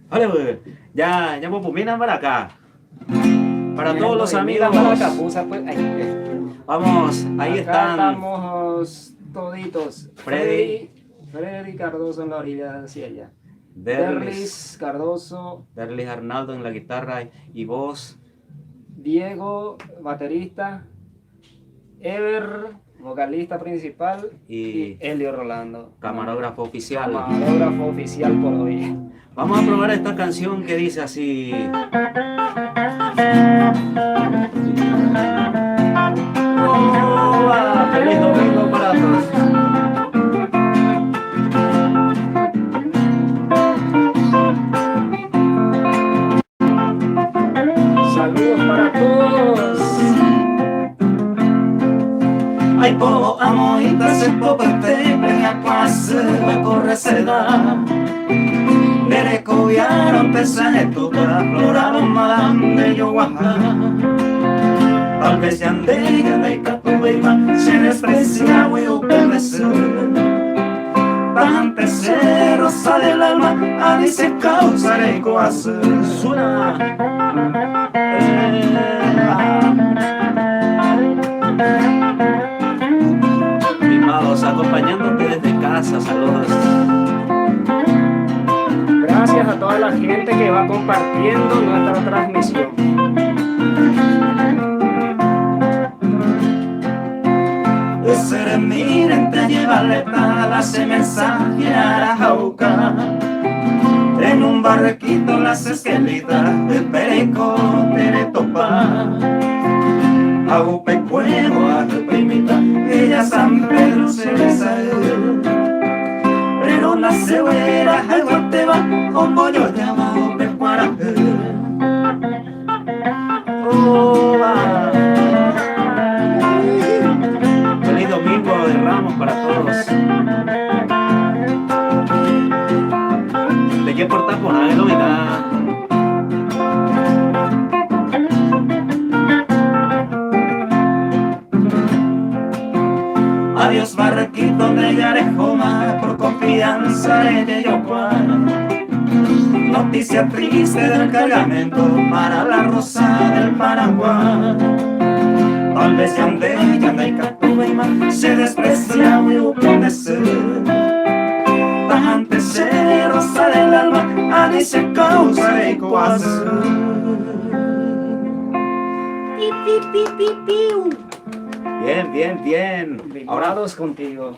Vale, pues, ya pues, vienen para acá. Para todos los amigos. Mira la capuza, pues. Vamos, ahí Acá están. estamos toditos. Freddy. Freddy Cardoso en la orilla hacia allá. Derlis Derlis Cardoso. Derlis Arnaldo en la guitarra y voz. Diego, baterista. Ever, vocalista principal. Y Elio Rolando, camarógrafo oficial. Camarógrafo oficial por hoy. Vamos a probar esta canción que dice así. ¡Feliz domingo para todos! Saludos para todos. Ai po amoita se popete a classe me corre seda Nere coviaron pesaje tuta floraron madame yo guaja Tal vez ya andega de catuima se desprecia we upemese Bajante se rosa del alma a dice causa de coase Suena. Acompañándote desde casa, saludos. Gracias a toda la gente que va compartiendo nuestra transmisión. Ese miren te lleva letal ese mensaje a la jauca en un barrequito las esquelitas de perico te topa hago pecuevo a tu primita ella San Pedro se besa pero la cebera algo te va como yo llamado pecuara Feliz domingo de Ramos para todos. ¿De qué portar por ahí, novedad? Adiós barrequito de Yarejoma, por confianza de Yocuán. Noticia triste del cargamento para la rosa del Paraguay. Tal vez ya ande y Catuima se desprecia muy uponecer. Tajante se rosa del alma, a dice causa de coase. Bien, bien, bien. Ahora dos contigo.